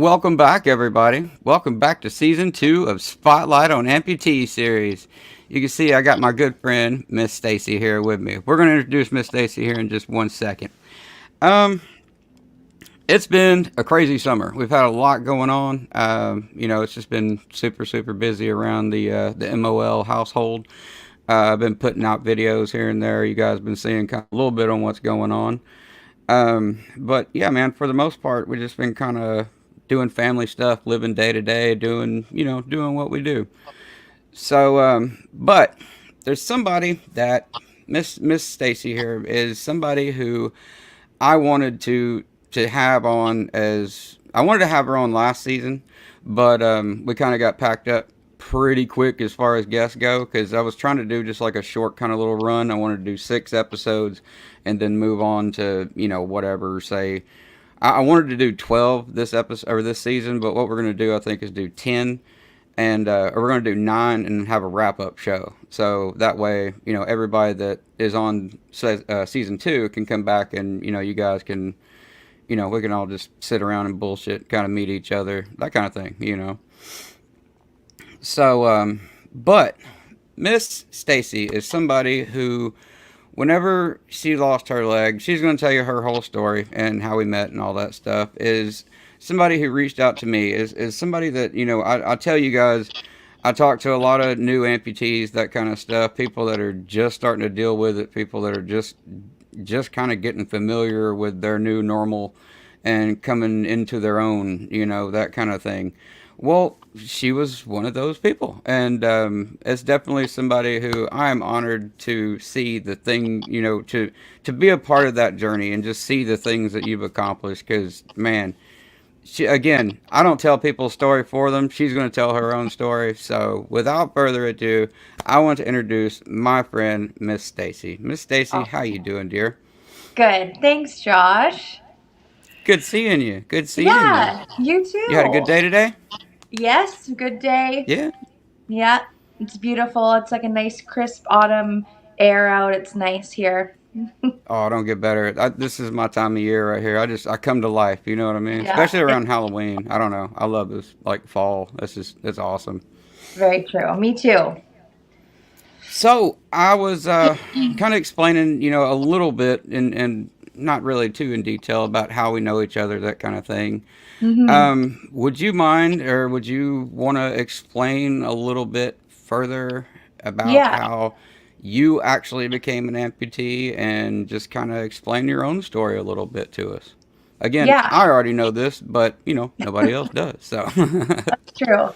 Welcome back, everybody. Welcome back to season 2 of Spotlight on Amputee series. You can see I got my good friend Miss Stacy here with me. We're going to introduce Miss Stacy here in just 1 second. Um, it's been a crazy summer. We've had a lot going on. It's just been super busy around the MOL household. I've been putting out videos here and there. You guys have been seeing kind of a little bit on what's going on. But yeah, man, for the most part, we've just been kind of doing family stuff, living day to day, doing what we do. But there's somebody that Miss Stacy here is somebody who I wanted to have on as I wanted to have her on last season, but we kind of got packed up pretty quick as far as guests go because I was trying to do just like a short kind of little run. I wanted to do 6 episodes and then move on to whatever. Say I wanted to do 12 this episode or this season, but what we're gonna do I think is do 10 and or we're going to do 9 and have a wrap up show. So that way, everybody that is on season 2 can come back and you guys can, we can all just sit around and bullshit, kind of meet each other, that kind of thing. But Miss Stacy is somebody who, whenever she lost her leg, she's going to tell you her whole story and how we met and all that stuff. Is somebody who reached out to me is somebody that I tell you guys, I talk to a lot of new amputees, that kind of stuff, people that are just starting to deal with it, people that are just kind of getting familiar with their new normal and coming into their own, that kind of thing. Well, she was one of those people, and it's definitely somebody who I am honored to see the thing, to be a part of that journey and just see the things that you've accomplished. Because man, again, I don't tell people a story for them. She's going to tell her own story. So, without further ado, I want to introduce my friend, Miss Stacy. Miss Stacy, Oh, how you doing, dear? good. Thanks, Josh. Good seeing you. Good seeing you. Yeah, you You had a good too. day today? Yes, good day. Yeah. Yeah, it's beautiful. It's like a nice crisp autumn air out. It's nice here. Oh, don't get better. This is my time of year right here. I come to life. You know what I mean? Yeah, Especially around it's Halloween. I don't know. I love this like fall. It's awesome. very true. Me too. So I was kind of explaining, a little bit and not really too in detail about how we know each other, that kind of thing. Hmm. Would you mind, or would you want to explain a little bit further about Yeah, how you actually became an amputee and just kind of explain your own story a little bit to us? Again, yeah, I already know this, but nobody else does. So, that's true.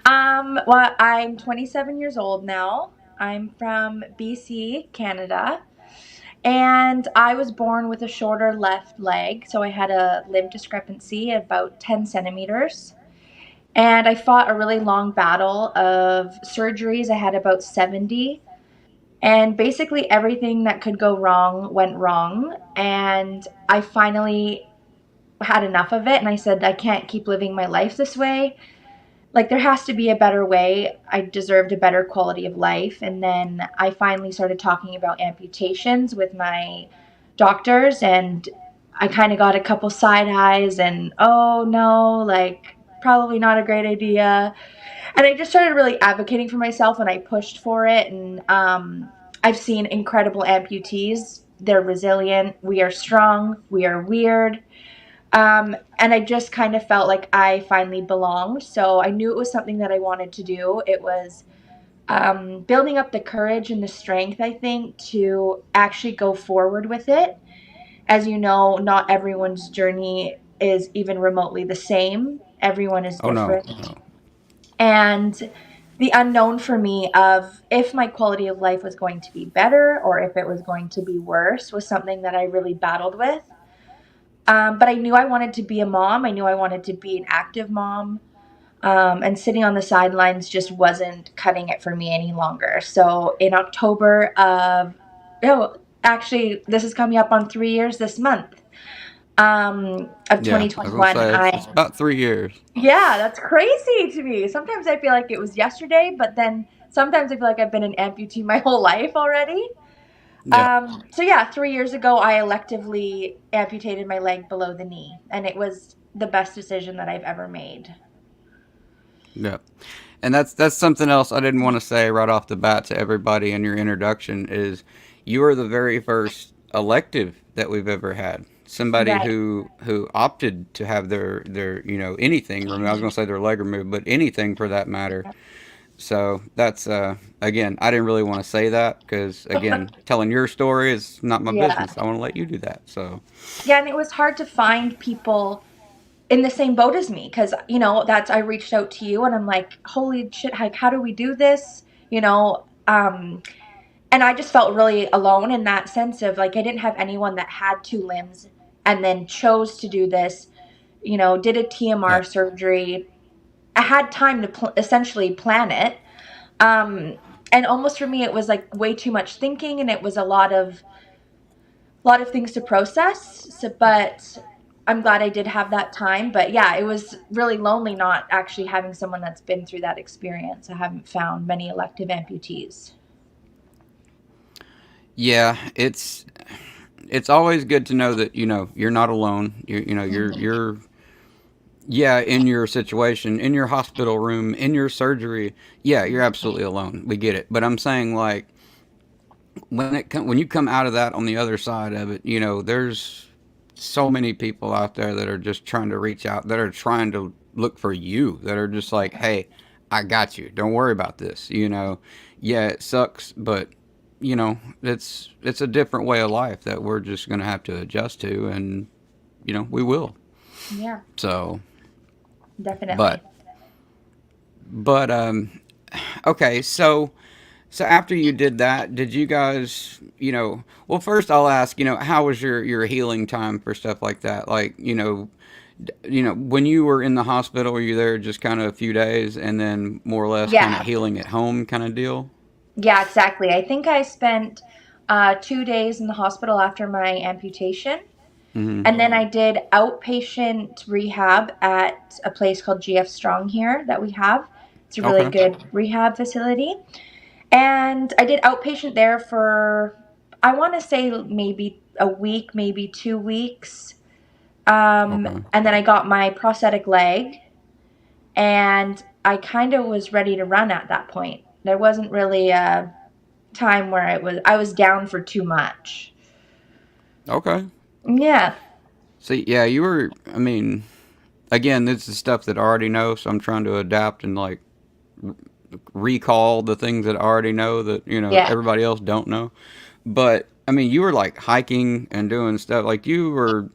Well, I'm 27 years old now. I'm from BC, Canada. And I was born with a shorter left leg, so I had a limb discrepancy at about 10 centimeters. And I fought a really long battle of surgeries. I had about 70. And basically, everything that could go wrong went wrong. And I finally had enough of it. And I said, I can't keep living my life this way. Like, there has to be a better way. I deserved a better quality of life. And then I finally started talking about amputations with my doctors. And I kind of got a couple side eyes and, oh no, like, probably not a great idea. And I just started really advocating for myself and I pushed for it. And I've seen incredible amputees. They're resilient. We are strong. We are weird. And I just kind of felt like I finally belonged. So I knew it was something that I wanted to do. It was building up the courage and the strength, I think, to actually go forward with it. As you know, not everyone's journey is even remotely the same, everyone is oh no, different. no. And the unknown for me of if my quality of life was going to be better or if it was going to be worse was something that I really battled with. But I knew I wanted to be a mom. I knew I wanted to be an active mom. And sitting on the sidelines just wasn't cutting it for me any longer. So in October oh, actually, this is coming up on 3 years this month of Yeah, I was gonna 2021. say it's about 3 years. Yeah, that's crazy to me. Sometimes I feel like it was yesterday, but then sometimes I feel like I've been an amputee my whole life already. Yeah. So yeah, 3 years ago, I electively amputated my leg below the knee, and it was the best decision that I've ever made. Yeah. And that's something else I didn't want to say right off the bat to everybody in your introduction is you are the very first elective that we've ever had. Somebody Right. who opted to have their anything removed. I was going to say their leg removed, but anything for that matter. So that's again, I didn't really want to say that because again, telling your story is not my Yeah. business. I want to let you do that. So Yeah, and it was hard to find people in the same boat as me because, that's I reached out to you and I'm like, holy shit, like, how do we do this? And I just felt really alone in that sense of like I didn't have anyone that had two limbs and then chose to do this, did a yeah, TMR surgery. I had time to essentially plan it. And almost for me, it was like way too much thinking and it was a lot of things to process. So, but I'm glad I did have that time. But yeah, it was really lonely not actually having someone that's been through that experience. I haven't found many elective amputees. yeah, it's always good to know that you're not alone. You're yeah, in your situation, in your hospital room, in your surgery. Yeah, you're absolutely alone. We get it. But I'm saying like when you come out of that on the other side of it, there's so many people out there that are just trying to reach out, that are trying to look for you, that are just like, hey, I got you. Don't worry about this. Yeah, it sucks, but it's a different way of life that we're just gonna have to adjust to, and we will. Yeah, So, definitely. but but okay, so after you did that, did you guys, well, first I'll ask, how was your healing time for stuff like that? Like, when you were in the hospital, were you there just kind of a few days and then more or less kind of Yeah, healing at home kind of deal? yeah, exactly. I think I spent 2 days in the hospital after my amputation. Hmm. And then I did outpatient rehab at a place called GF Strong here that we have. It's a really Okay. good rehab facility. And I did outpatient there for, I want to say maybe a week, maybe 2 weeks. Okay. And then I got my prosthetic leg, and I kind of was ready to run at that point. There wasn't really a time where I was down for too much. Okay. Yeah. So yeah, you were. I mean, again, this is stuff that I already know, so I'm trying to adapt and like recall the things that I already know that Yeah. everybody else don't know. But I mean, you were like hiking and doing stuff. Like you were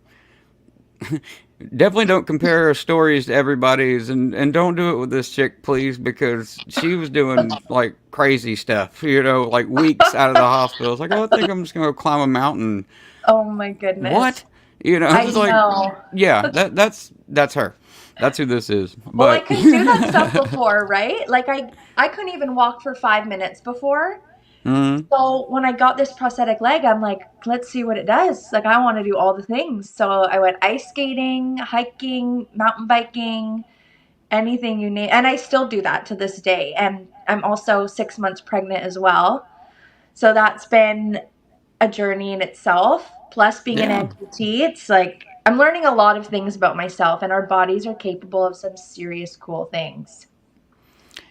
definitely don't compare her stories to everybody's, and don't do it with this chick, please, because she was doing like crazy stuff. Like weeks out of the hospital. It's like, oh, I think I'm just gonna climb a mountain. Oh my goodness. What? It's I just like, know. yeah, that's her. That's who this is. Well, I But couldn't do that stuff before, right? Like I couldn't even walk for 5 minutes before. mm, So when I got this prosthetic leg, I'm like, let's see what it does. Like I want to do all the things. So I went ice skating, hiking, mountain biking, anything you need. And I still do that to this day. And I'm also 6 months pregnant as well. So that's been a journey in itself. Plus being an yeah, amputee, it's like I'm learning a lot of things about myself, and our bodies are capable of some serious cool things.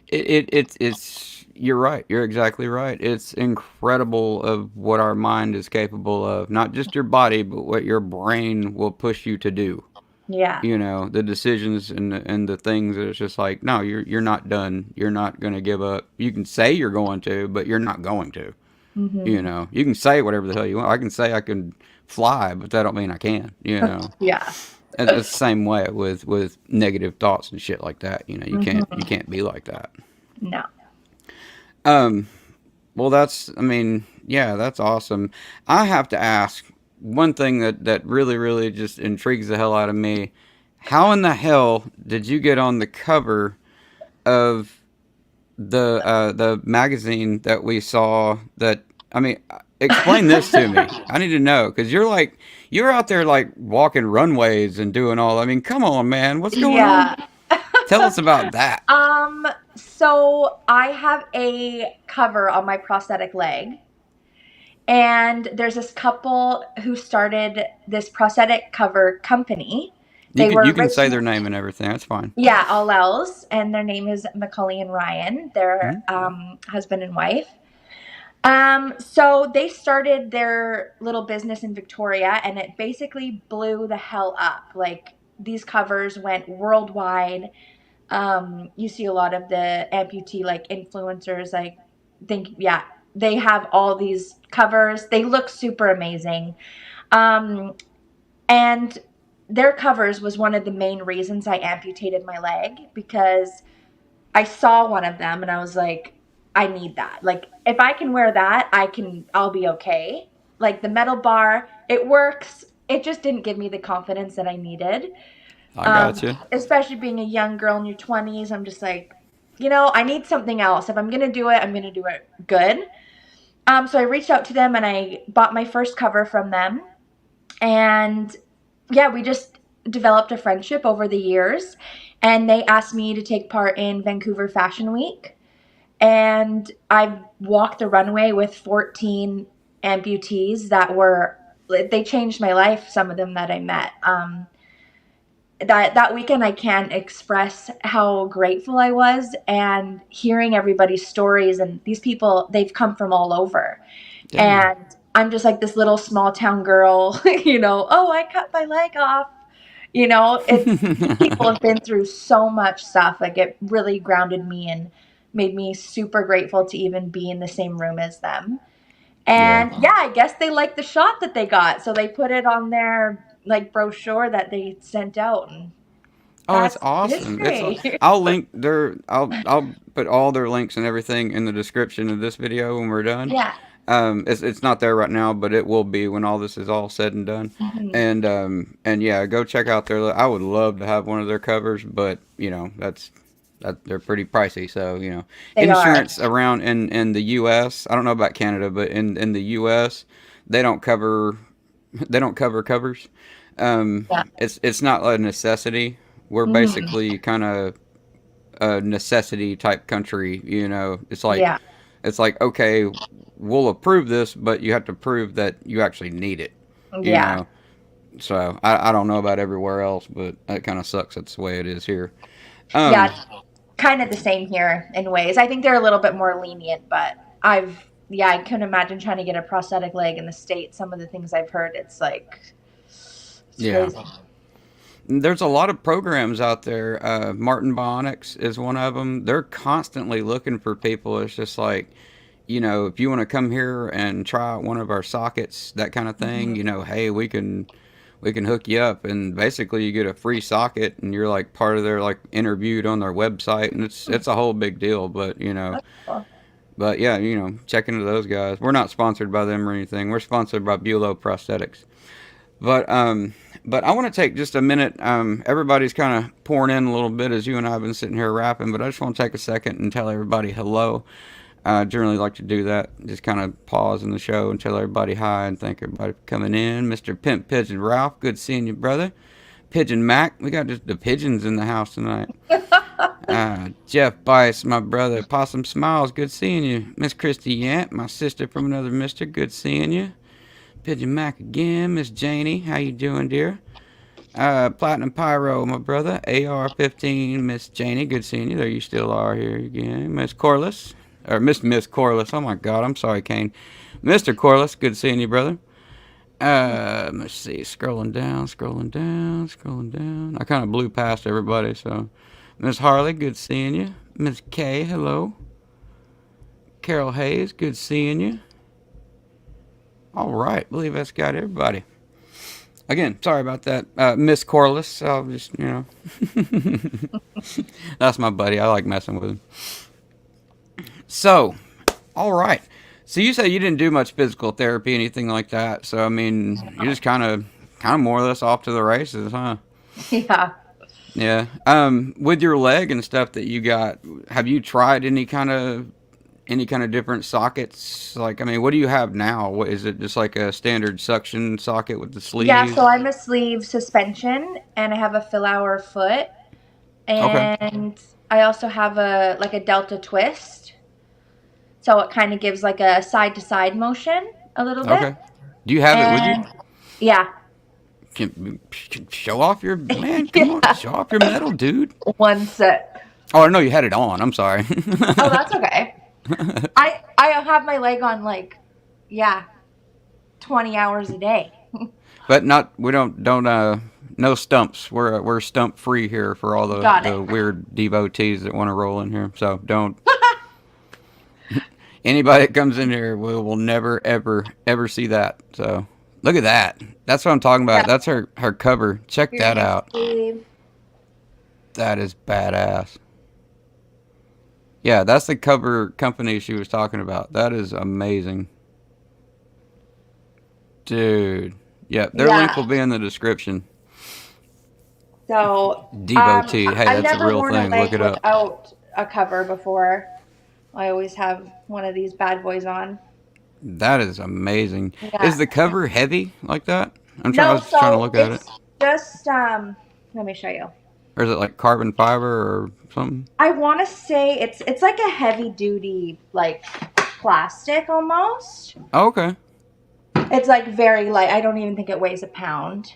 it's you're right. You're exactly right. It's incredible of what our mind is capable of. Not just your body, but what your brain will push you to do. Yeah. The decisions and the things that it's just like, no, you're not done. You're not going to give up. You can say you're going to, but you're not going to. Hmm. You can say whatever the hell you want. I can say I can fly, but that don't mean I can. Yeah. And it's the same way with negative thoughts and shit like that. You can't be like that. No. Um, well, I mean, yeah, that's awesome. I have to ask one thing that really, really just intrigues the hell out of me. How in the hell did you get on the cover of the magazine that we saw? That I mean, explain this to me. I need to know because you're out there like walking runways and doing all. I mean, come on, man, what's going on? Yeah. Tell us about that. So I have a cover on my prosthetic leg, and there's this couple who started this prosthetic cover company. You They can were say their originally, name and everything. That's fine. yeah, all else, and their name is Macaulay and Ryan. They're Mhm. husband and wife. So they started their little business in Victoria, and it basically blew the hell up. Like these covers went worldwide. You see a lot of the amputee like influencers. I think, yeah, they have all these covers. They look super amazing. Um, and their covers was one of the main reasons I amputated my leg because I saw one of them and I was like, I need that. Like, if I can wear that, I'll be okay. Like, the metal bar, it works. It just didn't give me the confidence that I needed. I got you. Especially being a young girl in your 20s, I'm just like, I need something else. If I'm going to do it, I'm going to do it good. So I reached out to them and I bought my first cover from them. And yeah, we just developed a friendship over the years. And they asked me to take part in Vancouver Fashion Week. And I've walked the runway with 14 amputees they changed my life, some of them that I met. That weekend I can't express how grateful I was, and hearing everybody's stories, and these people, they've come from all over. Yeah. And I'm just like this little small town girl, oh, I cut my leg off. These people have been through so much stuff. Like, it really grounded me and made me super grateful to even be in the same room as them. Yeah. And yeah, I guess they liked the shot that they got, so they put it on their like brochure that they sent out, and Oh, it's that's awesome. history. I'll link their I'll put all their links and everything in the description of this video when we're done. Yeah. It's not there right now, but it will be when all this is all said and done. Mhm. And yeah, go check out their. I would love to have one of their covers, but that they're pretty pricey. So They are. insurance around in the U.S. I don't know about Canada, but in the U.S. they don't cover covers. Yeah. It's not a necessity. We're Mhm. basically kind of a necessity type country. Yeah. It's like, okay, we'll approve this, but you have to prove that you actually need it. You Yeah. know. So I don't know about everywhere else, but that kind of sucks. That's the way it is here. Yeah, Um, it's kind of the same here in ways. I think they're a little bit more lenient, but yeah, I couldn't imagine trying to get a prosthetic leg in the States. Some of the things I've heard, it's like, it's yeah. crazy. There's a lot of programs out there. Martin Bionics is one of them. They're constantly looking for people. It's just like, if you want to come here and try out one of our sockets, that kind of thing, Hmm. hey, we can hook you up, and basically you get a free socket, and you're like part of their like interviewed on their website, and it's a whole big deal. But That's cool. yeah, check into those guys. We're not sponsored by them or anything. We're sponsored by Bulow Prosthetics. But I want to take just a minute. Everybody's kind of pouring in a little bit as you and I have been sitting here rapping, but I just want to take a second and tell everybody hello. I generally like to do that. Just kind of pause in the show and tell everybody hi and thank everybody for coming in. Mr. Pimp Pigeon Ralph, good seeing you, brother. Pigeon Mac, we got just the pigeons in the house tonight. Jeff Bice, my brother. Possum Smiles, good seeing you. Miss Christy Yant, my sister from another mister, good seeing you. Pigeon Mac again. Miss Janie, how you doing, dear? Platinum Pyro, my brother. AR-15, Miss Janie, good seeing you. There you still are here again. Miss Corliss, or Miss Corliss. Oh my God, I'm sorry, Kane. Mr. Corliss, good seeing you, brother. Let's see. Scrolling down, scrolling down, scrolling down. I kind of blew past everybody, so. Miss Harley, good seeing you. Miss Kay, hello. Carol Hayes, good seeing you. All right, believe that's got everybody. Again, sorry about that, Miss Corliss. I'll just, that's my buddy. I like messing with him. So, all right. So you say you didn't do much physical therapy, anything like that. So I mean, you're just kind of more or less off to the races, huh? Yeah. Yeah. With your leg and stuff that you got, have you tried any kind of different sockets? Like, I mean, what do you have now? What is it? Just like a standard suction socket with the Yeah, so sleeves? I'm a sleeve suspension and I have a fill hour foot, Okay. and I also have a delta twist. So it kind of gives like a side to side motion a little bit. Okay. Do you have it with you? And yeah, Show off your man. Come on, Yeah, show off your metal, dude. one set. Oh, I know you had it on. I'm sorry. Oh, that's okay. I have my leg on like, yeah, 20 hours a day. But not we don't no stumps. We're stump free here for all Got the it. weird devotees that want to roll in here. So don't anybody that comes in here will never ever see that. So look at that. That's what I'm talking Yeah, about. That's her cover. Check here that you out. see. That is badass. Yeah, that's the cover company she was talking about. That is amazing. Dude. Yeah, their link will Yeah. be in the description. So, Devotee. Hey, I've that's a never real worn a thing. Look leg it up. without a cover before. I always have one of these bad boys on. That is amazing. Is Yeah. the cover heavy like that? I No, was trying to so look at it. it's just let me show you. Or is it like carbon fiber or something? I want to say it's like a heavy duty like plastic almost. Oh, okay. It's like very light. I don't even think it weighs a pound.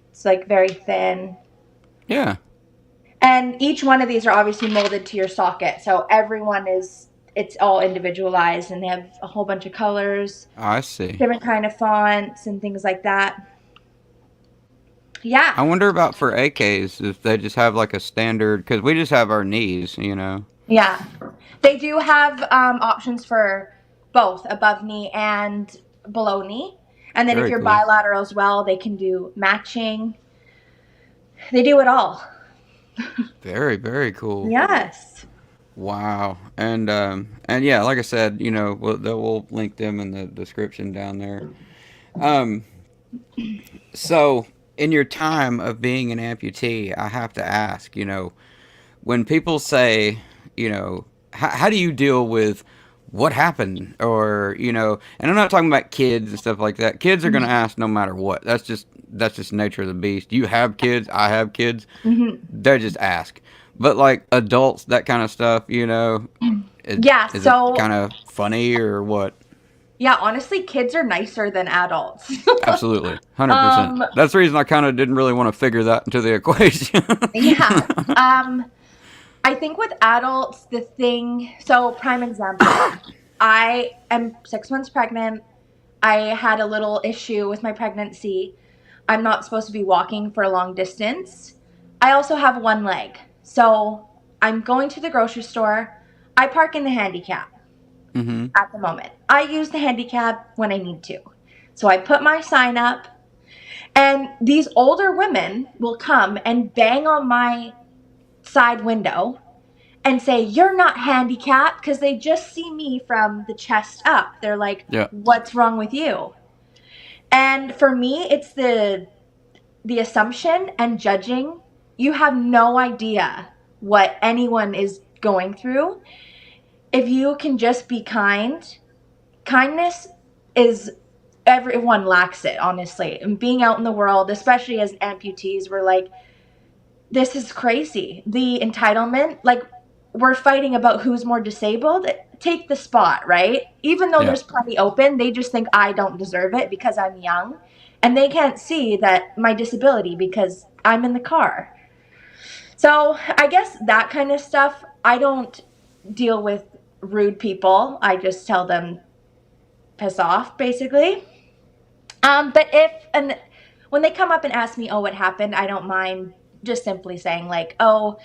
It's like very thin. Yeah. And each one of these are obviously molded to your socket. So everyone is it's all individualized and they have a whole bunch of colors, I see. different kind of fonts and things like that. Yeah. I wonder about for AKs if they just have like a standard because we just have our knees, you know. Yeah. They do have options for both above knee and below knee. And then if Very you're cool. bilateral as well, they can do matching. They do it all. Very cool. Yes. Wow. And yeah, like I said, you know, we'll link them in the description down there. Um, so in your time of being an amputee, I have to ask, you know, when people say, you know, how do you deal with what happened or you know and I'm not talking about kids and stuff like that. Kids are going to ask no matter what. That's just nature of the beast. You have kids, I have kids, Mm-hmm. they just ask. But like adults, that kind of stuff, you know, Yeah. is it So, kind of funny or what? yeah, honestly, kids are nicer than adults. Absolutely, 100%. um, That's the reason I kind of didn't really want to figure that into the equation. yeah. I think with adults, the thing, so prime example, I am 6 months pregnant. I had a little issue with my pregnancy. I'm not supposed to be walking for a long distance. I also have one leg. So I'm going to the grocery store. I park in the handicap Hmm. at the moment. I use the handicap when I need to. So I put my sign up, and these older women will come and bang on my side window and say, "You're not handicapped," because they just see me from the chest up. They're like, Yeah. "What's wrong with you?" And for me, it's the assumption and judging. You have no idea what anyone is going through. If you can just be kind, kindness is everyone lacks it, honestly. And being out in the world, especially as amputees, we're like, this is crazy. The entitlement, like we're fighting about who's more disabled. Take the spot, right? Even though Yeah. there's plenty open, they just think I don't deserve it because I'm young. And they can't see that my disability because I'm in the car. So I guess that kind of stuff, I don't deal with rude people. I just tell them piss off, basically. But if and when they come up and ask me, oh, what happened, I don't mind just simply saying like, oh,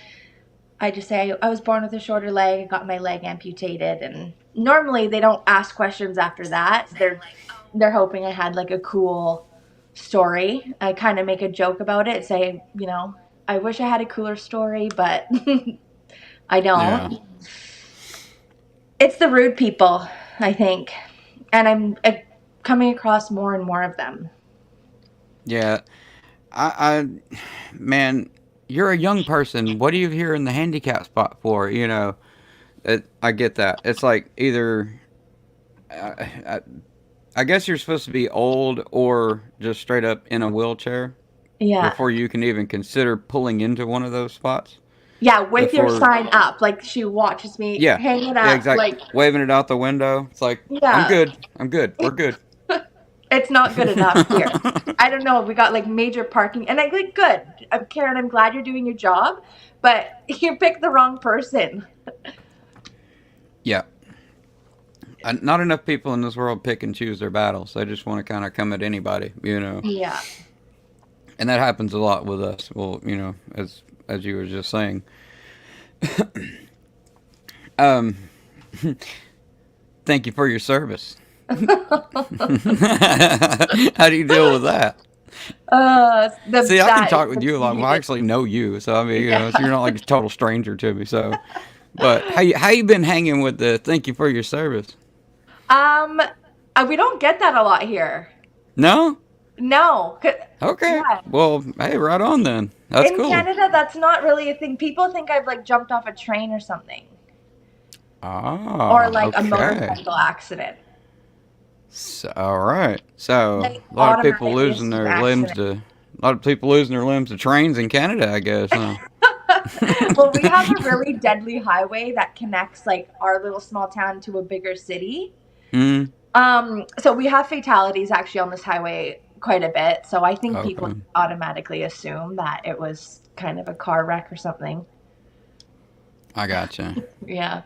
I just say I was born with a shorter leg, I got my leg amputated, and normally they don't ask questions after that. They're hoping I had like a cool story. I kind of make a joke about it, say, I wish I had a cooler story, but I Yeah. don't. It's the rude people, I think, and I'm coming across more and more of them. Yeah. Man, you're a young person. What are you here in the handicap spot for? You know, I get that. It's like either, I, I, I guess you're supposed to be old or just straight up in a wheelchair Yeah. before you can even consider pulling into one of those spots. Yeah, with your Before, sign up. Like she watches me yeah, hang it yeah, up. exactly. Like, Waving it out the window. It's like, I'm yeah. good. I'm good. We're good. It's not good enough here. I don't know. We got like major parking, and I like good. Karen, I'm glad you're doing your job, but you picked the wrong person. Yeah. Not enough people in this world pick and choose their battles. They just want to kind of come at anybody, you know. Yeah. And that happens a lot with us. Well, you know, as you were just saying. Um, thank you for your service. How do you deal with that? See, I can That is talk with the you a lot. Well, I sweetest. actually know you, so I mean, you know, Yeah. so you're not like a total stranger to me. So, but how you been hanging with the thank you for your service? Um, we don't get that a lot here. No? No. Okay. Yeah. Well, hey, right on then. That's In cool. Canada, that's not really a thing. People think I've like jumped off a train or something, or Ah, like a okay. motorcycle accident. So, all right. So, They a lot of people automatically losing assume their limbs accident. to a lot of people losing their limbs to trains in Canada, I guess, huh? Well, we have a really deadly highway that connects like our little small town to a bigger city. Hmm. So we have fatalities actually on this highway quite a bit. So I think people Okay. automatically assume that it was kind of a car wreck or something. I gotcha. Yeah.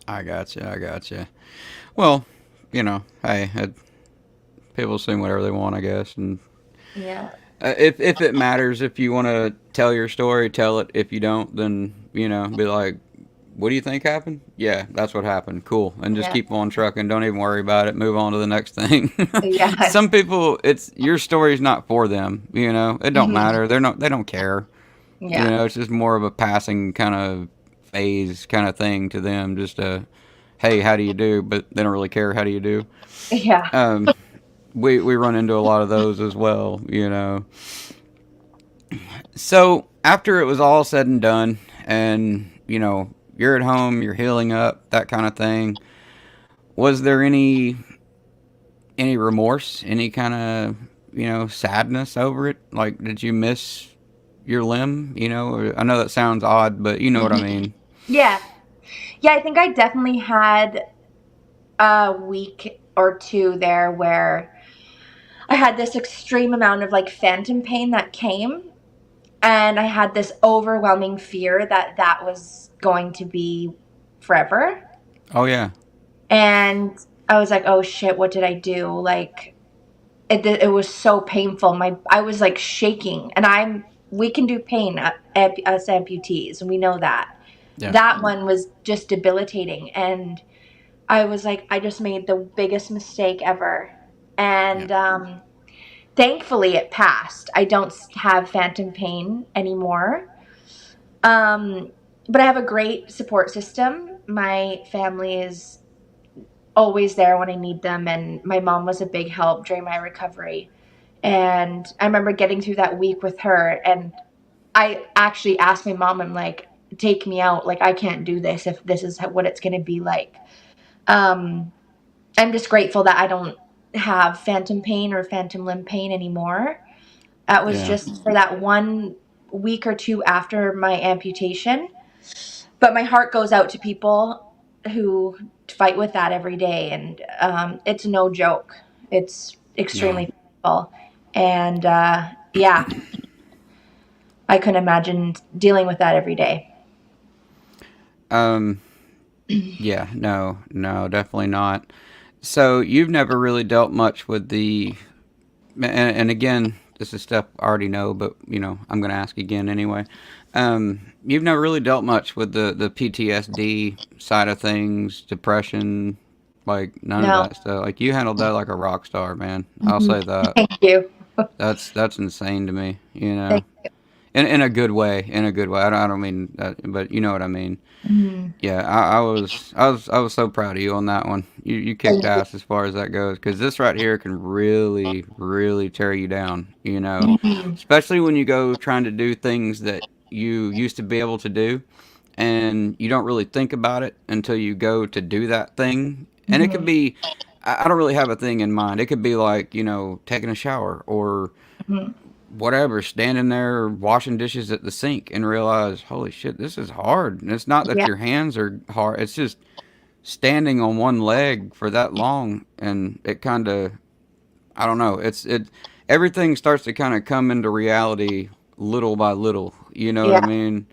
I gotcha. I gotcha. Well, you know, hey, people assume whatever they want, I guess. And Yeah. if it matters, if you want to tell your story, tell it. If you don't, then you know, be like, what do you think happened? Yeah, that's what happened. Cool, and just Yeah. keep on trucking. Don't even worry about it. Move on to the next thing. Yeah. Some people, it's your story's not for them. You know, it don't Mhm. matter. They're not. They don't care. You Yeah. know, it's just more of a passing kind of phase kind of thing to them. Just a, hey, how do you do? But they don't really care. How do you do? Yeah. Um, we run into a lot of those as well. You know. So after it was all said and done, and you know you're at home, you're healing up, that kind of thing. Was there any remorse, any kind of sadness over it? Like, did you miss your limb? You know, I know that sounds odd, but you know what I Mhm. mean. Yeah. Yeah, I think I definitely had a week or two there where I had this extreme amount of like phantom pain that came, and I had this overwhelming fear that that was going to be forever. Oh yeah, And I was like, "Oh shit, what did I do?" Like it was so painful. I was like shaking, and we can do pain us amputees, and we know that. yeah, That one was just debilitating, and I was like, I just made the biggest mistake ever. yeah. And thankfully, it passed. I don't have phantom pain anymore. Um, but I have a great support system. My family is always there when I need them, and my mom was a big help during my recovery. And I remember getting through that week with her, and I actually asked my mom, I'm like, take me out. Like, I can't do this if this is what it's going to be like. Um, I'm just grateful that I don't have phantom pain or phantom limb pain anymore. That was Yeah. just for that 1 week or two after my amputation. But my heart goes out to people who fight with that every day, and it's no joke. It's No. extremely painful, and yeah, I couldn't imagine dealing with that every day. Um. Yeah. No. No. Definitely not. So you've never really dealt much with and again, this is stuff I already know, but you know, I'm going to ask again anyway. You've never really dealt much with the PTSD side of things, depression, like none of No. that stuff. Like you handled that like a rock star, man. I'll Mhm. say that. Thank you. That's insane to me. You know, Thank in a good way. In a good way. I don't mean that, but you know what I mean. you. Yeah, I was so proud of you on that one. You kicked Thank you. ass as far as that goes, because this right here can really really tear you down. You know, Mhm. especially when you go trying to do things that you used to be able to do, and you don't really think about it until you go to do that thing. And it could Mhm. be, I don't really have a thing in mind. It could be like taking a shower or Mhm. whatever, standing there washing dishes at the sink and realize, holy shit, this is hard. And it's not that Yeah. your hands are hard, it's just standing on one leg for that long, and it kind of I don't know. Everything starts to kind of come into reality little by little. You know what I Yeah, mean?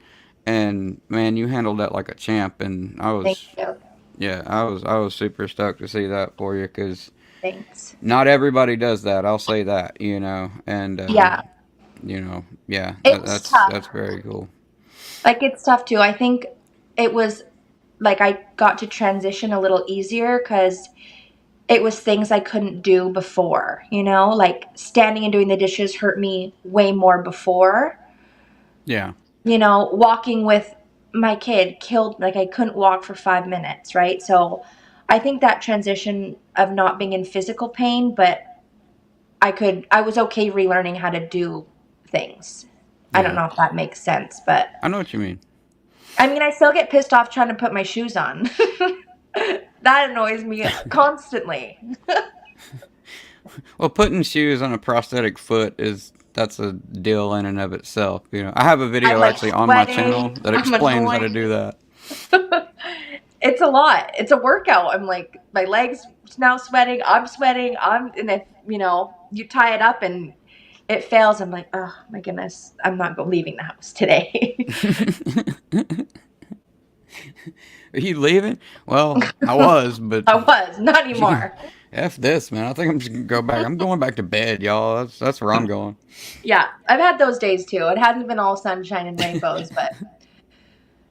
And man, you handled that like a champ, and thank you. I was super stoked to see that for you because Thanks. not everybody does that. I'll say that. You know, and Yeah, yeah, it's tough. that's very cool. Like it's tough too. I think it was like I got to transition a little easier because it was things I couldn't do before, you know? Like standing and doing the dishes hurt me way more before. Yeah, You know, walking with my kid killed, like I couldn't walk for 5 minutes, right? So I think that transition of not being in physical pain, but I was okay relearning how to do things. I don't yeah. know if that makes sense, but I know what you mean. I mean, I still get pissed off trying to put my shoes on. That annoys me constantly. Well, putting shoes on a prosthetic foot is that's a deal in and of itself. You know, I have a I'm video like actually on my sweating. channel that I'm explains how to annoyed. do that. It's a lot. It's a workout. I'm like, my legs now sweating. I'm sweating. And if, you tie it up and it fails, I'm like, oh my goodness, I'm not leaving the house today. Are you leaving? Well, I was, but I was, not anymore. f this, man. I think I'm just gonna go back. I'm going back to bed, y'all. That's where I'm going. Yeah, I've had those days too. It hasn't been all sunshine and rainbows, but,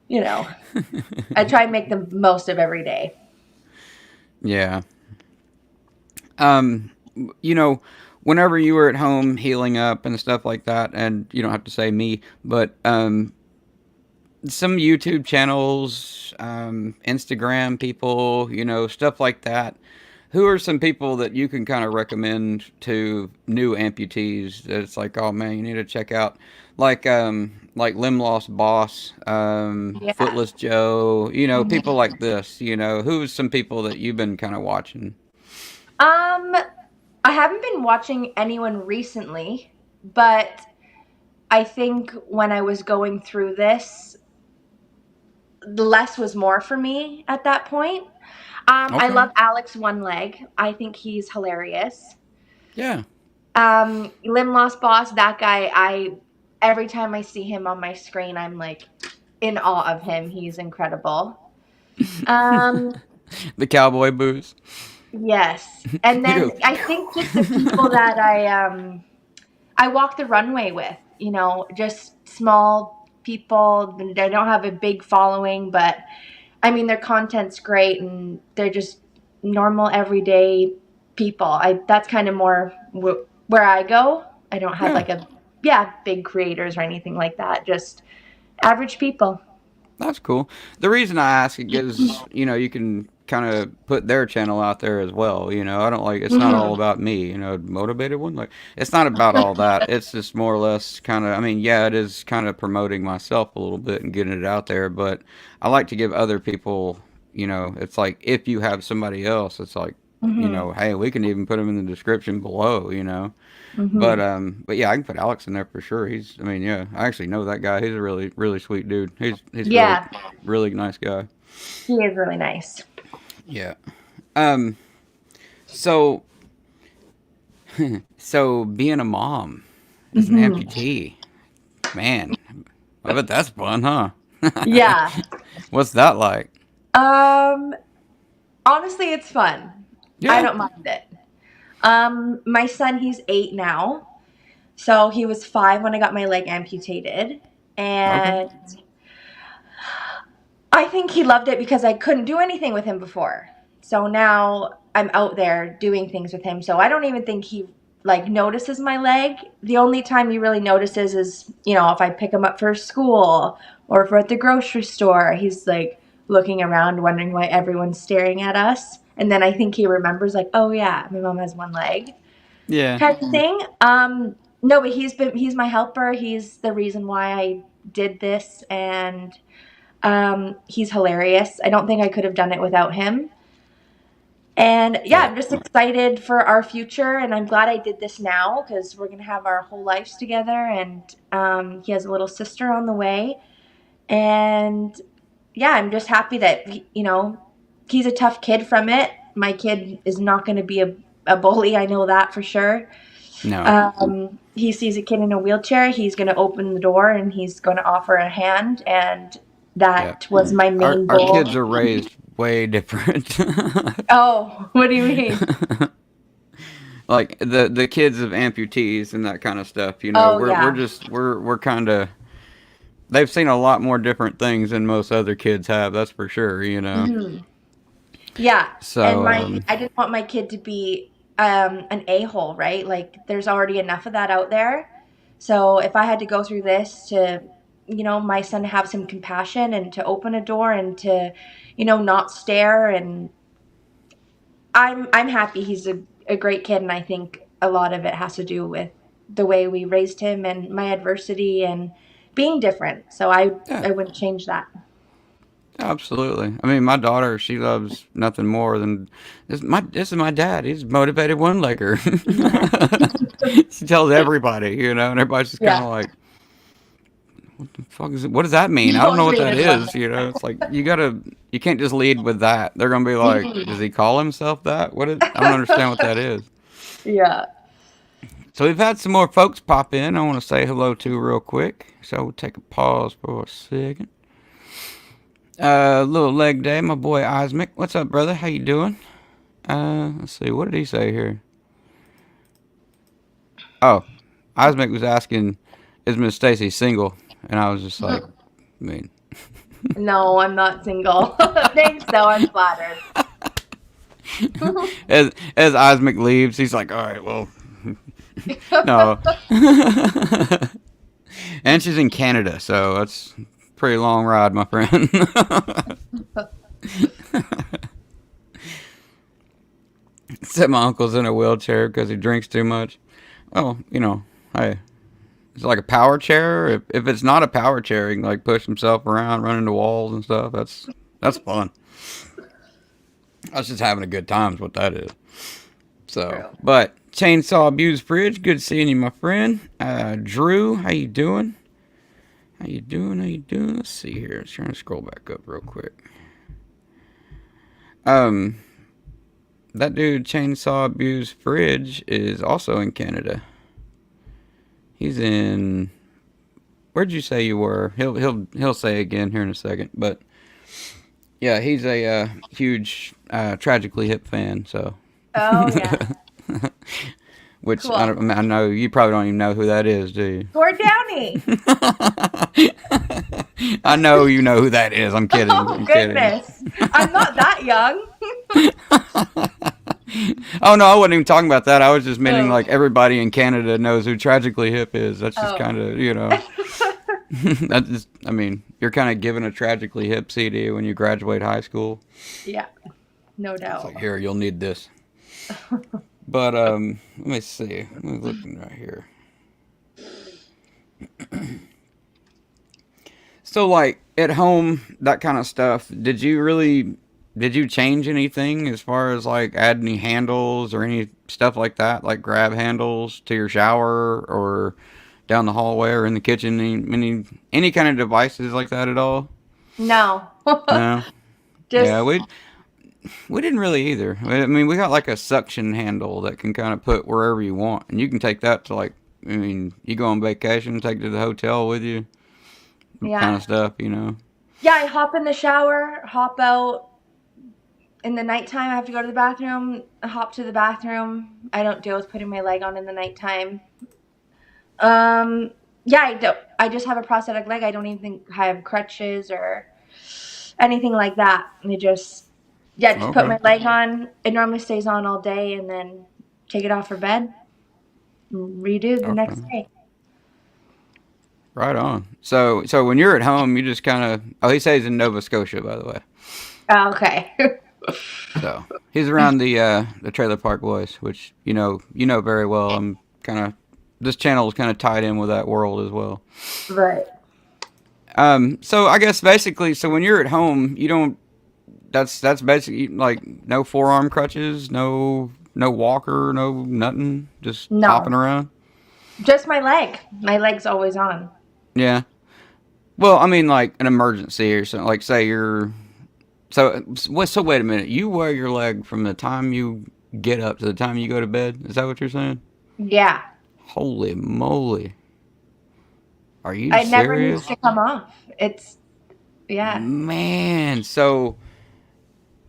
you know, I try and make the most of every day. Yeah. Um, you know, whenever you were at home healing up and stuff like that, and you don't have to say me, but some YouTube channels, Instagram people, you know, stuff like that. Who are some people that you can kind of recommend to new amputees that it's like, oh man, you need to check out, like Limb Loss Boss, Yeah. Footless Joe, you know, people Mhm. like this. You know, who's some people that you've been kind of watching? Um, I haven't been watching anyone recently, but I think when I was going through this, less was more for me at that point. I Okay, love Alex One Leg. I think he's hilarious. yeah, Limb Loss Boss, that guy, I every time I see him on my screen, I'm like in awe of him. He's incredible. Um, the cowboy boots. yes. And He then goes. I think just the people that I walk the runway with, just small people. They don't have a big following, but I mean, their content's great and they're just normal, everyday people. That's kind of more where I go. I don't have Yeah, like big creators or anything like that. Just average people. that's cool. The reason I ask it is, you know, you can kind of put their channel out there as well. You know, I don't like it's not all Hmm. about me. You know, motivated one. Like it's not about all that. It's just more or less kind of. I mean, yeah, it is kind of promoting myself a little bit and getting it out there. But I like to give other people. You know, it's like if you have somebody else, it's like, you Hmm. know, hey, we can even put them in the description below. You know. Hmm. But yeah, I can put Alex in there for sure. I mean, yeah, I actually know that guy. He's a really sweet dude. He's Yeah, really nice guy. he is really nice. Yeah. Um. So so being a mom as an Hmm. amputee, man, I bet that's fun, huh? Yeah. What's that like? Um. Honestly, it's fun. I Yeah. don't mind it. My son, he's 8 now. So he was 5 when I got my leg amputated. Okay. And I think he loved it because I couldn't do anything with him before. So now I'm out there doing things with him. So I don't even think he like notices my leg. The only time he really notices is, if I pick him up for school or if we're at the grocery store, he's like looking around wondering why everyone's staring at us. And then I think he remembers like, oh yeah, my mom has one leg Yeah. kind of thing. No, but he's my helper. He's the reason why I did this, and he's hilarious. I don't think I could have done it without him. And yeah, Yeah. I'm just excited for our future, and I'm glad I did this now because we're gonna have our whole lives together. And he has a little sister on the way, and yeah, I'm just happy that he's a tough kid from it. My kid is not going to be a bully. I know that for sure. No. He sees a kid in a wheelchair, he's going to open the door and he's going to offer a hand. And Yeah. that was my main Our goal. kids are raised way different. Oh, what do you mean? Like the kids of amputees and that kind of stuff, Oh, we're yeah. just we're kind of, they've seen a lot more different things than most other kids have, that's for sure. Mhm. Yeah, and So I didn't want my kid to be an a-hole, right? Like there's already enough of that out there. So if I had to go through this to, my son to have some compassion and to open a door and to, not stare, and I'm happy he's a great kid, and I think a lot of it has to do with the way we raised him and my adversity and being different. So I yeah, I wouldn't change that. absolutely. I mean, my daughter, she loves nothing more than this is my dad. He's a motivated one-legger. She tells everybody, and everybody's just kind Yeah. of like, fuck is it? What does that mean? I don't know what that Motivated one. is. It's like you can't just lead with that. They're gonna be like, does he call himself that? I don't understand what that is. Yeah. So we've had some more folks pop in. I want to say hello to real quick. So we'll take a pause for a second. Little leg day, my boy Ismic. What's up, brother? How you doing? Let's see. What did he say here? Oh, Ismic was asking, is Miss Stacy single? And I was just like, I mean, No, I'm not single. Thanks, though. I'm flattered. as Ismic leaves, he's like, all right, well, no. And she's in Canada, so that's a pretty long ride, my friend. Said my uncle's in a wheelchair because he drinks too much. Well, hey, it's like a power chair. If it's not a power chair, he can like push himself around, run into walls and stuff. That's fun. I was just having a good time is what that is. So, True. but Chainsaw Abused Fridge, good seeing you, my friend. Drew, how you doing? How you doing? How you doing? Let's see here. Let's try to scroll back up real quick. That dude Chainsaw Abused Fridge is also in Canada. He's in. Where'd you say you were? He'll say again here in a second. But yeah, he's a huge Tragically Hip fan. So. Oh, yeah. Which Cool. I know you probably don't even know who that is, do you? Gord Downey. I know you know who that is. I'm kidding. Oh, I'm kidding. goodness. I'm not that young. Oh no, I wasn't even talking about that. I was just meaning Oh. like everybody in Canada knows who Tragically Hip is. That's just Oh. kind of that's just. I mean, you're kind of given a Tragically Hip CD when you graduate high school. Yeah, no It's doubt. like, here, you'll need this. But let me see. I'm looking right here. So like at home, that kind of stuff. Did you change anything as far as like add any handles or any stuff like that, like grab handles to your shower or down the hallway or in the kitchen? Any kind of devices like that at all? No. No. Just, Yeah, we didn't really either. I mean, we got like a suction handle that can kind of put wherever you want, and you can take that to like. I mean, you go on vacation, take it to the hotel with you, kind yeah. of stuff. Yeah, I hop in the shower, hop out. In the nighttime, I have to go to the bathroom, hop to the bathroom. I don't deal with putting my leg on in the nighttime. Yeah, I don't. I just have a prosthetic leg. I don't even think I have crutches or anything like that. Just put Okay. my leg on. It normally stays on all day, and then take it off for bed. Redo the next Okay. day. Right on. So when you're at home, you just kind of. Oh, he says in Nova Scotia, by the way. Oh, okay. So he's around the Trailer Park Boys, which you know very well. I'm kind of. This channel is kind of tied in with that world as well. Right. So I guess basically, so when you're at home, you don't. That's basically like no forearm crutches, no walker, no nothing, just hopping No, around. just my leg. My leg's always on. Yeah. Well, I mean, like an emergency or something. Like, say you're. So wait a minute. You wear your leg from the time you get up to the time you go to bed? Is that what you're saying? Yeah. Holy moly. Are you It never needs serious? to come off. It's, yeah. Man, so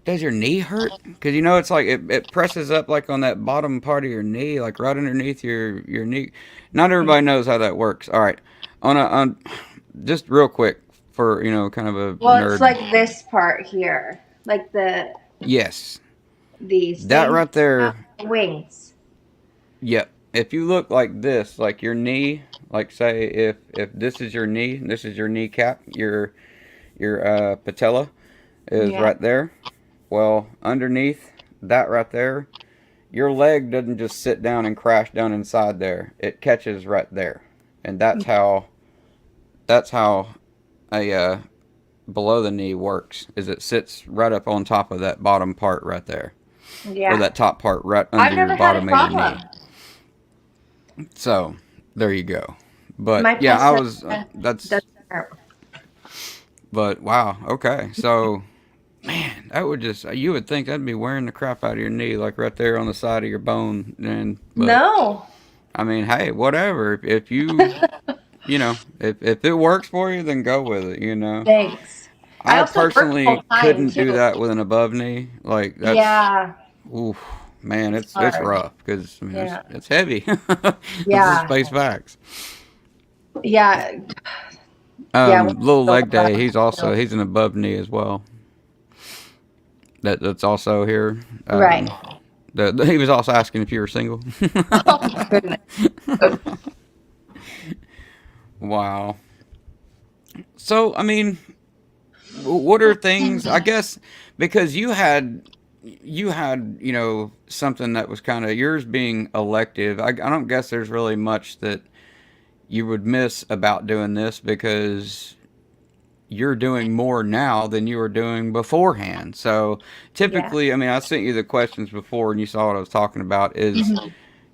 does your knee hurt? Because you know it's like it presses up like on that bottom part of your knee, like right underneath your knee. Not everybody knows how that works. All right, on just real quick for kind of a Well, it's nerd. like this part here, like Yes, these that things, right there. wings. Yep. If you look like this, like your knee, like say if this is your knee, this is your kneecap, your patella is Yeah. right there. Well, underneath that right there, your leg doesn't just sit down and crash down inside there. It catches right there, and that's how a below the knee works. Is it sits right up on top of that bottom part right there, or Yeah. that top part right I've under your never had a bottom of your problem. knee. So there you go. But My yeah, I placenta was that's doesn't hurt. but wow. Okay, so man, that would just you would think that'd be wearing the crap out of your knee, like right there on the side of your bone. And but No. I mean, hey, whatever. If you if it works for you, then go with it. Thanks. I I also work full personally time couldn't do too. that with an above knee. Like that's Yeah. oof, man, It's it's hard. rough because I mean Yeah. it's heavy. It's just Yeah. space facts. Yeah. Yeah. When Little I go leg day. around, He's an above knee as well. That's also here. right. He was also asking if you were single. Oh my goodness. Wow. So I mean, what are things? I guess because you had something that was kind of yours being elective. I don't guess there's really much that you would miss about doing this because you're doing more now than you were doing beforehand. So Yeah. typically, I mean, I sent you the questions before and you saw what I was talking about is,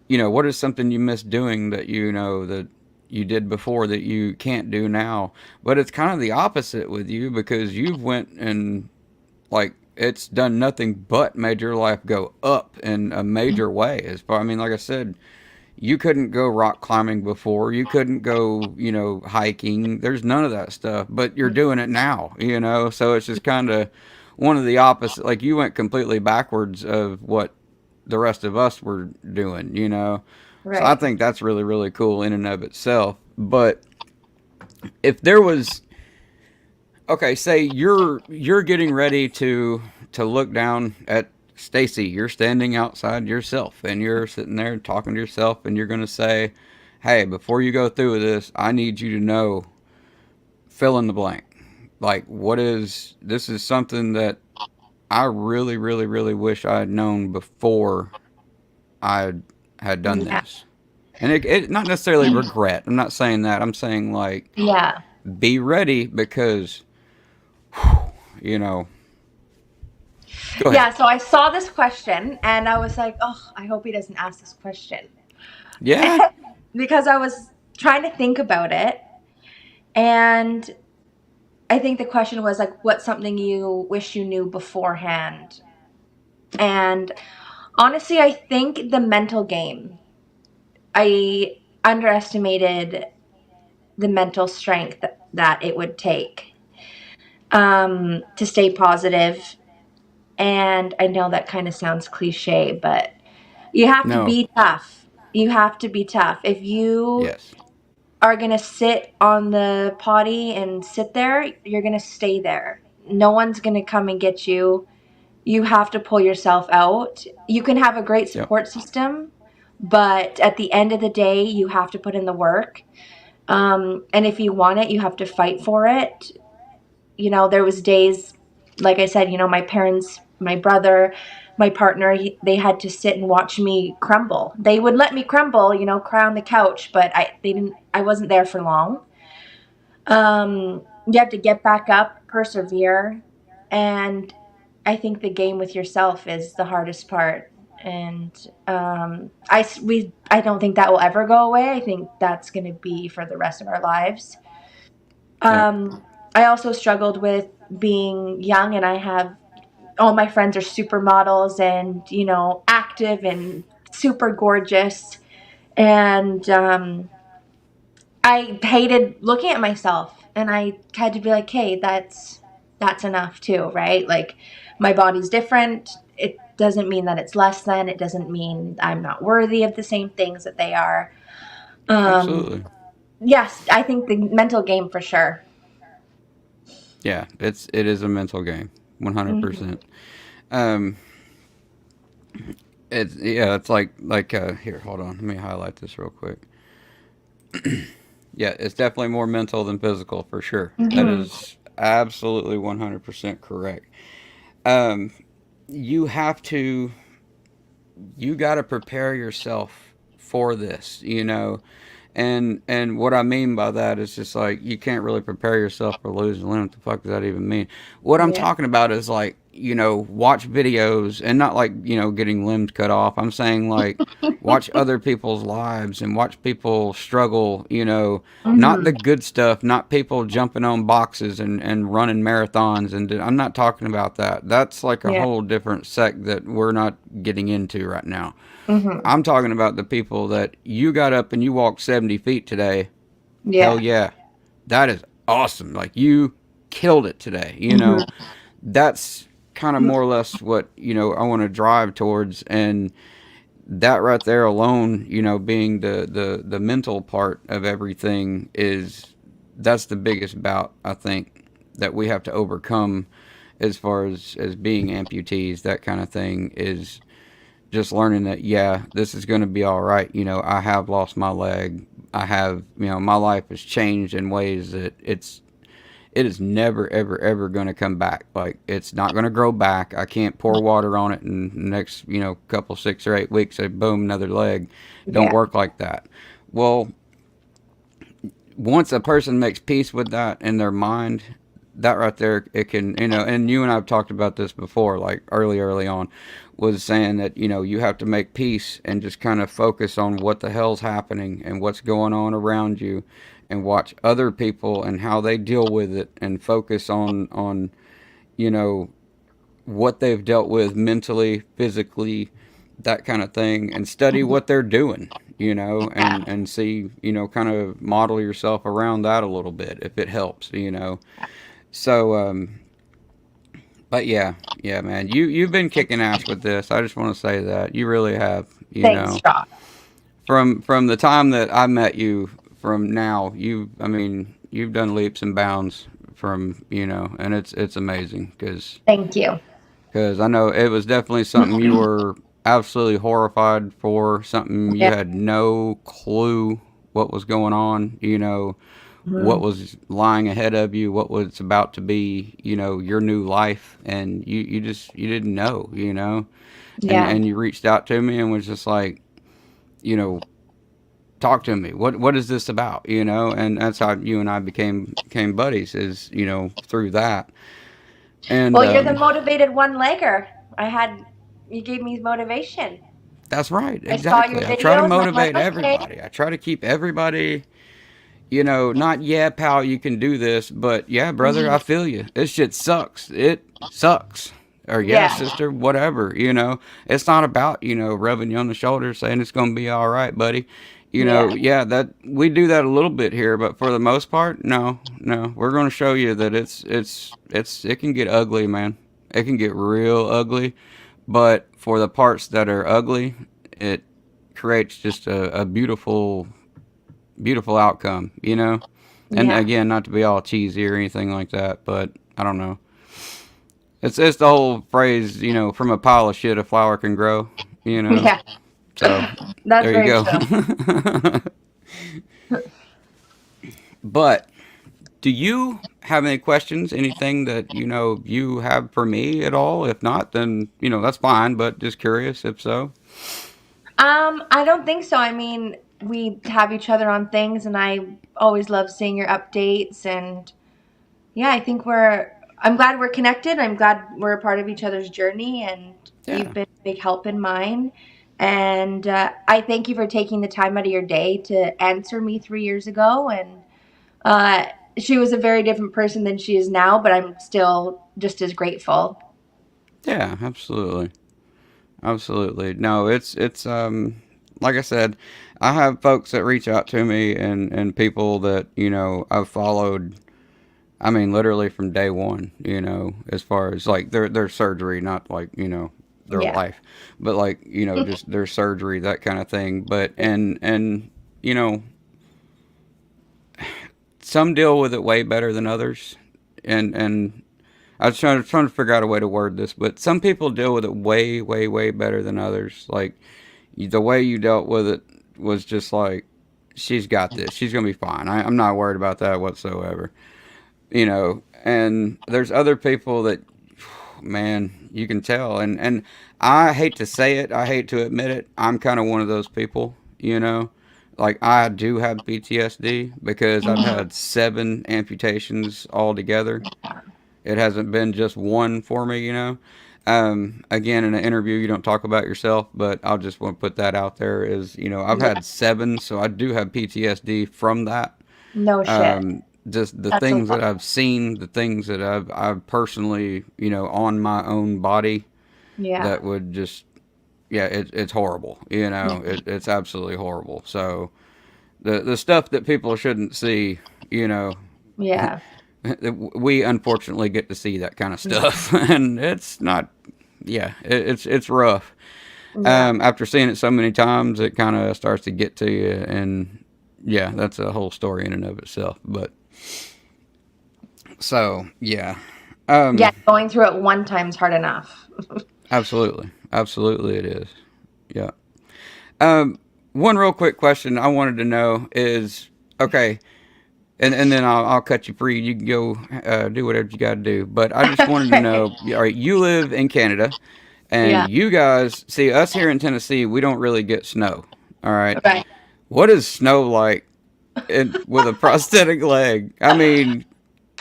Mhm. what is something you miss doing that that you did before that you can't do now? But it's kind of the opposite with you because you've went and like it's done nothing but made your life go up in a major way. As far, I mean, like I said, you couldn't go rock climbing before. You couldn't go, hiking. There's none of that stuff, but you're doing it now. So it's just kind of one of the opposite. Like you went completely backwards of what the rest of us were doing. So I Right. think that's really, really cool in and of itself. But if there was, okay, say you're getting ready to look down at Stacy. You're standing outside yourself and you're sitting there talking to yourself and you're going to say, "Hey, before you go through with this, I need you to know fill in the blank. Like what is this is something that I really really really wish I had known before I had done Yeah. this." And it not necessarily regret. I'm not saying that. I'm saying like Yeah. be ready because you know, go ahead. Yeah. So I saw this question and I was like, oh, I hope he doesn't ask this question. Yeah. Because I was trying to think about it. And I think the question was like, what's something you wish you knew beforehand? And honestly, I think the mental game. I underestimated the mental strength that it would take to stay positive. And I know that kind of sounds cliche, but you have to No. be tough. You have to be tough. If you Yes. are going to sit on the potty and sit there, you're going to stay there. No one's going to come and get you. You have to pull yourself out. You can have a great Yep. support system, but at the end of the day, you have to put in the work. And if you want it, you have to fight for it. There was days, like I said, my parents, my brother, my partner, they had to sit and watch me crumble. They would let me crumble, cry on the couch, but I wasn't there for long. You have to get back up, persevere, and I think the game with yourself is the hardest part. And I don't think that will ever go away. I think that's going to be for the rest of our lives. Yep. I also struggled with being young, and I have all my friends are supermodels and, active and super gorgeous. And I hated looking at myself, and I had to be like, hey, that's enough too, right? Like, my body's different. It doesn't mean that it's less than. It doesn't mean I'm not worthy of the same things that they are. Um, Absolutely. yes, I think the mental game for sure. Yeah, it is a mental game, Hmm. 100%. Um, it's like here, hold on, let me highlight this real quick. Yeah, it's definitely more mental than physical for sure. That Hmm. is absolutely 100% correct. Um, you have to, you got to prepare yourself for this, and what I mean by that is just like you can't really prepare yourself for losing a limb. What the fuck does that even mean? What I'm Yeah. talking about is like, watch videos and not like, getting limbs cut off. I'm saying like watch other people's lives and watch people struggle, not Hmm. the good stuff, not people jumping on boxes and running marathons. And I'm not talking about that. That's like a Yeah. whole different sect that we're not getting into right now. Hmm. I'm talking about the people that you got up and you walked 70 feet today. Hell Yeah. yeah. That is awesome. Like you killed it today. Hmm. That's kind of more or less what, I want to drive towards. And that right there alone, being the mental part of everything that's the biggest bout, I think, that we have to overcome as far as being amputees, that kind of thing is just learning that yeah, this is going to be all right. I have lost my leg. I have, my life has changed in ways that it is never ever ever going to come back. Like it's not going to grow back. I can't pour water on it and the next, couple 6 or 8 weeks, I boom, another leg. Don't Yeah. work like that. Well, once a person makes peace with that in their mind, that right there, it can, and you and I have talked about this before, like early on, was saying that, you have to make peace and just kind of focus on what the hell's happening and what's going on around you and watch other people and how they deal with it and focus on, you know, what they've dealt with mentally, physically, that kind of thing, and study what they're doing, Yeah. and see, kind of model yourself around that a little bit if it helps. So, but yeah, man, you've been kicking ass with this. I just want to say that you really have. Thanks, Shaw. From the time that I met you from now, I mean, you've done leaps and bounds from and it's amazing Thank you. because I know it was definitely something you were absolutely horrified for, something you Yeah. had no clue what was going on, what Mhm. was lying ahead of you, what was about to be, your new life, and you didn't know, Yeah. and you reached out to me and was just like, you know, talk to me. What is this about, and that's how you and I became buddies is, through that. And Well, you're the motivated one legger. You gave me motivation. That's right, I saw your exactly. I try to videos and I'm like, motivate okay. everybody. I try to keep everybody, not yeah, pal, you can do this, but yeah, brother, I Mhm. feel you. This shit sucks. It sucks. Or yeah, Yeah. sister, whatever. It's not about, rubbing you on the shoulder saying it's going to be all right, buddy. Yeah. Yeah, that we do that a little bit here, but for the most part, no, no. We're going to show you that it can get ugly, man. It can get real ugly, but for the parts that are ugly, it creates just a beautiful, beautiful outcome. And Yeah. again, not to be all cheesy or anything like that, but I don't know. It's the whole phrase, from a pile of shit a flower can grow. Yeah. So That's there you very go. true. But do you have any questions? Anything that you have for me at all? If not, then that's fine. But just curious, if so. I don't think so. I mean, we have each other on things, and I always love seeing your updates. And yeah, I think I'm glad we're connected. I'm glad we're a part of each other's journey, and you've Yeah. been a big help in mine. And I thank you for taking the time out of your day to answer me 3 years ago. And uh, she was a very different person than she is now, but I'm still just as grateful. Yeah, absolutely. Absolutely. No, it's like I said, I have folks that reach out to me and people that, I've followed. I mean, literally from day one, as far as like their surgery, not like, their Yeah. life, but like, just their surgery, that kind of thing. But and you know, some deal with it way better than others. And I was trying to figure out a way to word this, but some people deal with it way, way, way better than others. Like the way you dealt with it was just like, she's got this. She's gonna be fine. I'm not worried about that whatsoever. And there's other people that, man, you can tell. And I hate to say it. I hate to admit it. I'm kind of one of those people. Like I do have PTSD because I've Mhm. had 7 amputations altogether. It hasn't been just one for me. Again, in an interview, you don't talk about yourself, but I'll just want to put that out there. Is I've Yeah. had 7, so I do have PTSD from that. No shit. Just the That's a things that lot. I've seen, the things that I've personally, on my own body, Yeah. that would just, yeah, it's horrible. Yeah. It's absolutely horrible. So the stuff that people shouldn't see, you know, Yeah. we unfortunately get to see that kind of Yeah. stuff, and it's not. Yeah, it's rough. Yeah. After seeing it so many times, it kind of starts to get to you, and yeah, that's a whole story in and of itself. But so yeah, Yeah. um, Going through it one time's hard enough. absolutely, absolutely, it is. Yeah. One real quick question I wanted to know is, okay, and then I'll cut you free. You can go do whatever you got to do. But I just wanted to Okay. know. All right, you live in Canada, and Yeah. you guys see us here in Tennessee. We don't really get snow. All right, Okay. what is snow like with a prosthetic leg? I mean,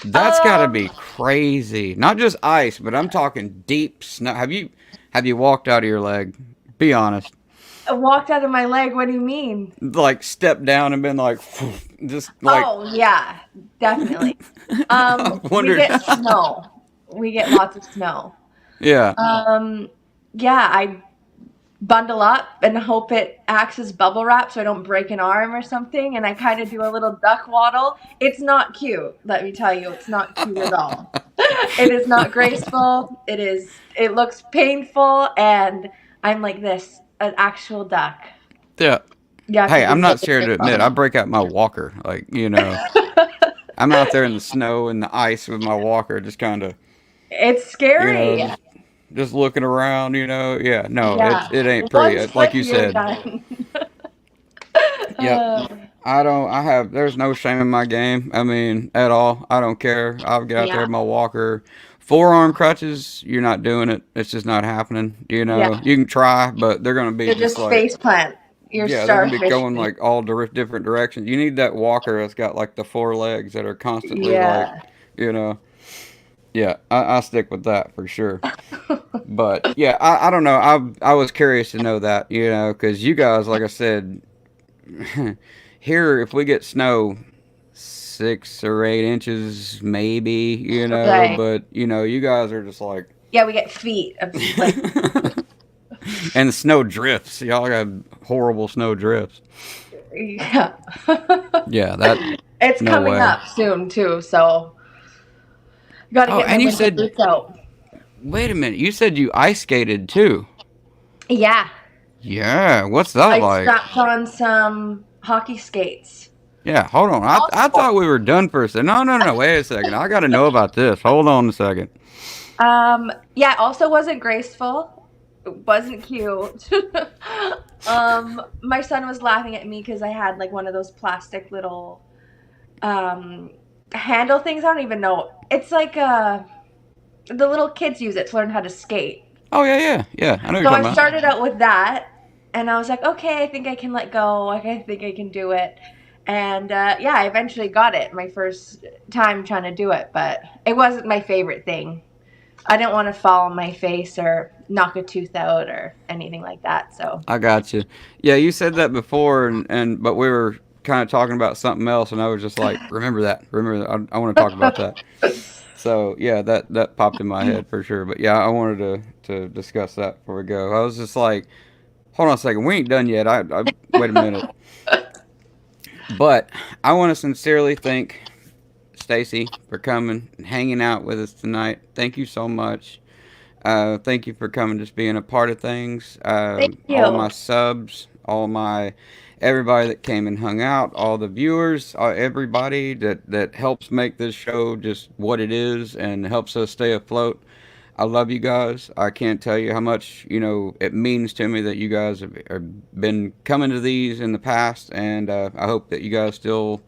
that's got to Um, be crazy. Not just ice, but I'm talking deep snow. Have you walked out of your leg? Be honest. I walked out of my leg. What do you mean? Like stepped down and been like, just like. Oh, yeah, definitely. I We wondered. get snow. We get lots of snow. Yeah. Um, yeah, I bundle up and hope it acts as bubble wrap so I don't break an arm or something. And I kind of do a little duck waddle. It's not cute, let me tell you. It's not cute at all. It is not graceful. It looks painful. And I'm like this, an actual duck. Yeah. You have to Hey, do I'm not something scared to admit, I yourself. break out my walker. Like, I'm out there in the snow and the ice with my walker, just kind of, It's you know, scary. just looking around. Yeah, no, Yeah. it ain't One pretty. Like slip, you you're said. done. Yep. Uh, There's no shame in my game. I mean, at all. I don't care. I'll get out there yeah. with my walker. Forearm crutches, you're not doing it. It's just not happening. Yeah. You can try, but they're going to be You're just just like, face plant. You're yeah, they're gonna be starfish. going like all different directions. You need that walker that's got like the 4 legs that are constantly like, Yeah. you know, yeah. I stick with that for sure. But yeah, I don't know. I was curious to know that, because you guys, like I said, here if we get snow, 6 or 8 inches maybe, Right. but you guys are just like, Yeah, we get feet of like and the snow drifts. Y'all got horrible snow drifts. yeah. Yeah, that It's no coming way. up soon too, so got to Oh, get my and you winter said, boots out. wait a minute, you said you ice skated too. Yeah, Yeah, what's that I like? strapped on some hockey skates. Yeah, hold on. I Also, thought we were done for a second. No, no, no. Wait a second. I got to know about this. Hold on a second. yeah, it also wasn't graceful. It wasn't cute. My son was laughing at me because I had like one of those plastic little um handle things. I don't even know. It's like the little kids use it to learn how to skate. Oh yeah, yeah, yeah. I know what So you're I talking about. started out with that, and I was like, okay, I think I can let go. Like, I think I can do it. And yeah, I eventually got it my first time trying to do it, but it wasn't my favorite thing. I didn't want to fall on my face or knock a tooth out or anything like that. So I got you. Yeah, you said that before, and but we were kind of talking about something else, and I was just like, remember that. Remember that. I want to talk about that. So yeah, that popped in my head for sure. But yeah, I wanted to discuss that before we go. I was just like, hold on a second, we ain't done yet. I wait a minute. But I want to sincerely thank Stacy for coming and hanging out with us tonight. Thank you so much. Thank you for coming, just being a part of things. Thank All you. my subs, all my everybody that came and hung out, all the viewers, everybody that helps make this show just what it is and helps us stay afloat. I love you guys. I can't tell you how much it means to me that you guys have been coming to these in the past, and I hope that you guys still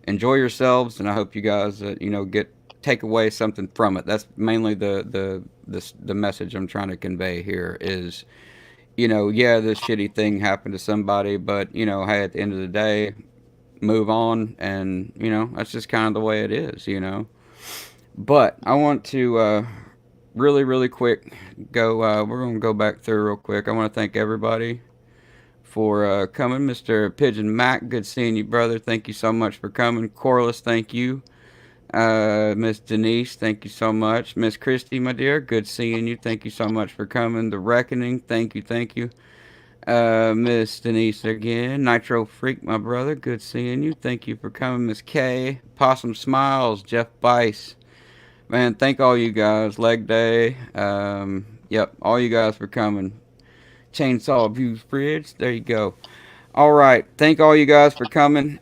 enjoy yourselves, and I hope you guys get take away something from it. That's mainly the message I'm trying to convey here is yeah, this shitty thing happened to somebody, but hey, at the end of the day, move on, and that's just kind of the way it is. But I want to really really quick go. We're gonna go back through real quick. I want to thank everybody for coming. Mr. Pigeon Mac, good seeing you, brother. Thank you so much for coming. Corliss, thank you. Miss Denise, thank you so much. Miss Christy, my dear, good seeing you. Thank you so much for coming. The Reckoning, thank you, thank you. Miss Denise again. Nitro Freak, my brother, good seeing you. Thank you for coming. Miss K, Possum Smiles, Jeff Bice. Man, thank all you guys. Leg Day. Yep, all you guys for coming. Chainsaw Views Fridge, there you go. All right, thank all you guys for coming.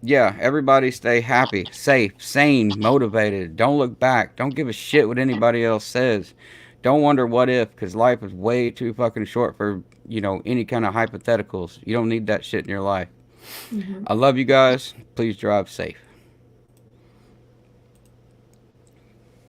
Yeah, everybody stay happy, safe, sane, motivated. Don't look back. Don't give a shit what anybody else says. Don't wonder what if, because life is way too fucking short for, any kind of hypotheticals. You don't need that shit in your life. Mhm. I love you guys. Please drive safe.